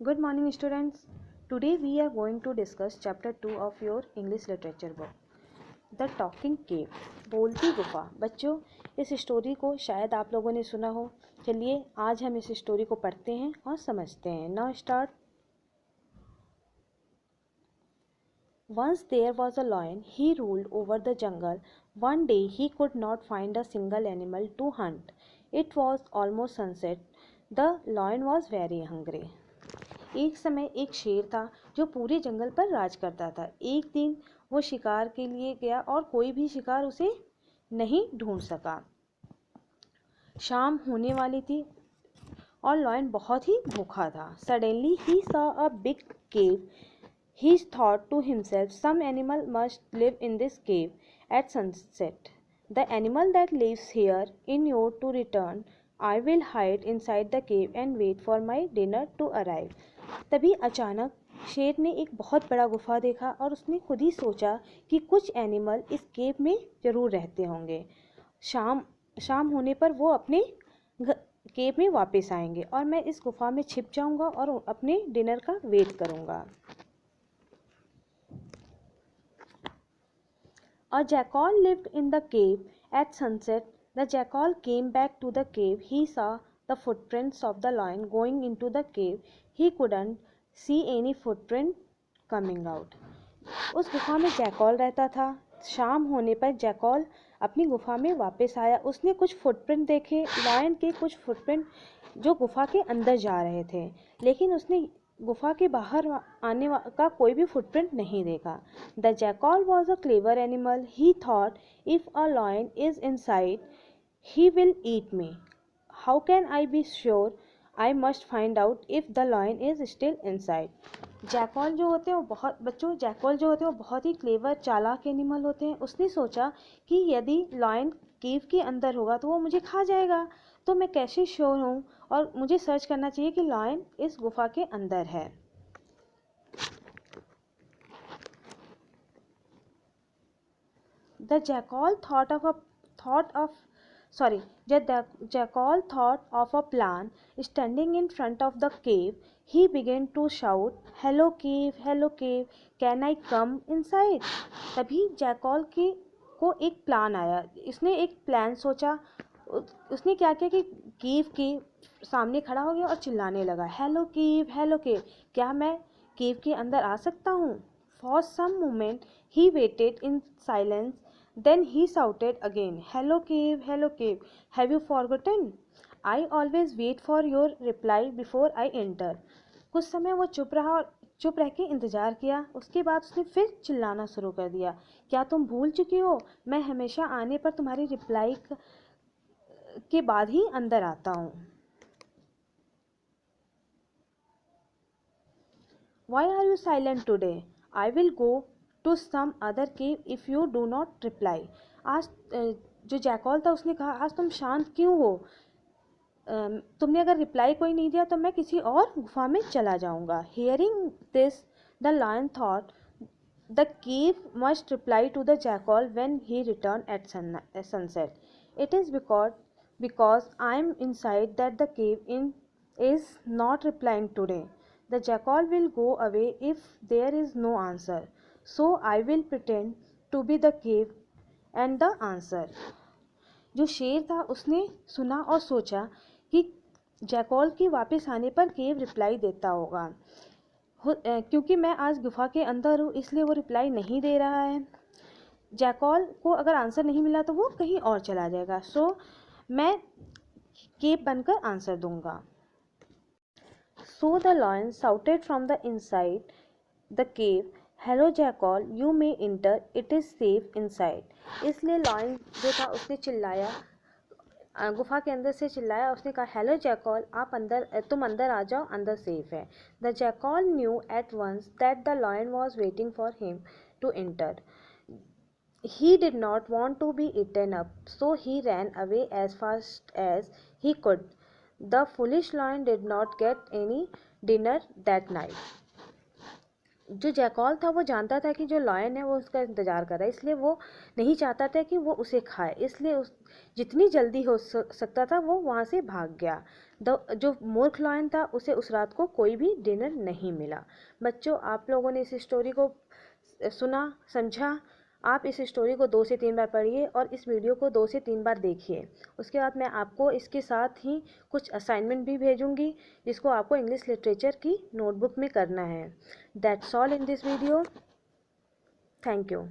Good morning, students. Today we are going to discuss chapter 2 of your English literature book, The Talking Cave, बोलती गुफा। बच्चों, इस story को शायद आप लोगों ने सुना हो। चलिए आज हम इस स्टोरी को पढ़ते हैं और समझते हैं। Now start. Once there was a lion. He ruled over the jungle. One day he could not find a single animal to hunt. It was almost sunset. The lion was very hungry. एक समय एक शेर था जो पूरे जंगल पर राज करता था। एक दिन वो शिकार के लिए गया और कोई भी शिकार उसे नहीं ढूंढ सका। शाम होने वाली थी और लायन बहुत ही भूखा था। Suddenly he saw a big cave. He thought to himself, some animal must live in this cave at sunset. The animal that lives here in your to return, I will hide inside the cave and wait for my dinner to arrive. तभी अचानक शेर ने एक बहुत बड़ा गुफा देखा और उसने खुद ही सोचा कि कुछ एनिमल इस केव में ज़रूर रहते होंगे। शाम होने पर वो अपने केव में वापस आएंगे और मैं इस गुफा में छिप जाऊंगा और अपने डिनर का वेट करूंगा। A jackal lived in the cave. At sunset, the jackal came back to the cave. He saw the footprints of the lion going into the cave. He couldn't see any footprint coming out. उस गुफा में jackal रहता था। शाम होने पर jackal अपनी गुफा में वापस आया। उसने कुछ फुटप्रिंट देखे, लायन के कुछ फुटप्रिंट जो गुफा के अंदर जा रहे थे, लेकिन उसने गुफा के बाहर आने का कोई भी फुटप्रिंट नहीं देखा। The jackal was a clever animal. He thought if a lion is inside he will eat me. How can I be sure? I must find out if the lion is still inside. Jackal जो होते हैं वो बहुत ही clever चालाक animal होते हैं। उसने सोचा कि यदि लायन केव के अंदर होगा तो वो मुझे खा जाएगा, तो मैं कैसे श्योर हूँ, और मुझे सर्च करना चाहिए कि लायन इस गुफा के अंदर है। The jackal thought of a plan. Standing in front of the cave, he began to shout, "Hello cave, can I come inside?" तभी जैकॉल को एक प्लान आया। इसने एक प्लान सोचा। उसने क्या किया कि केव के सामने खड़ा हो गया और चिल्लाने लगा, हेलो केव, क्या मैं केव के अंदर आ सकता हूँ? For some moment he waited in silence. Then he shouted again, hello cave, have you forgotten? I always wait for your reply before I enter. कुछ समय वो चुप रह के इंतज़ार किया। उसके बाद उसने फिर चिल्लाना शुरू कर दिया, क्या तुम भूल चुके हो? मैं हमेशा आने पर तुम्हारी रिप्लाई के बाद ही अंदर आता हूँ। Why are you silent today? I will go to some other cave if you do not reply. आज जो जैकॉल था उसने कहा, आज तुम शांत क्यों हो? तुमने अगर रिप्लाई कोई नहीं दिया तो मैं किसी और गुफा में चला जाऊंगा। Hearing this, the lion thought the cave must reply to the jackal when he returned at sunset. It is because I am inside that the cave is not replying today. The jackal will go away if there is no answer. So I will pretend to be the cave and the answer. जो शेर था उसने सुना और सोचा कि jackal के वापस आने पर केव रिप्लाई देता होगा। क्योंकि मैं आज गुफा के अंदर हूँ इसलिए वो रिप्लाई नहीं दे रहा है। जैकॉल को अगर आंसर नहीं मिला तो वो कहीं और चला जाएगा। सो मैं केव बनकर आंसर दूंगा। So the lion shouted from the inside the cave, "Hello jackal, you may enter. It is safe inside." इसलिए लायन जो था उसने चिल्लाया, गुफा के अंदर से चिल्लाया। उसने कहा, हेलो जैकॉल, तुम अंदर आ जाओ, अंदर सेफ है। The jackal knew at once that the lion was waiting for him to enter. He did not want to be eaten up, so he ran away as fast as he could. The foolish lion did not get any dinner that night. जो jackal था वो जानता था कि जो lion है वो उसका इंतज़ार कर रहा है, इसलिए वो नहीं चाहता था कि वो उसे खाए, इसलिए जितनी जल्दी हो सकता था वो वहाँ से भाग गया। जो मूर्ख लायन था उसे उस रात को कोई भी डिनर नहीं मिला। बच्चों, आप लोगों ने इस स्टोरी को सुना, समझा। आप इस स्टोरी को 2 से 3 बार पढ़िए और इस वीडियो को 2 से 3 बार देखिए। उसके बाद मैं आपको इसके साथ ही कुछ असाइनमेंट भी भेजूंगी, जिसको आपको इंग्लिश लिटरेचर की नोटबुक में करना है। That's all in this video. Thank you.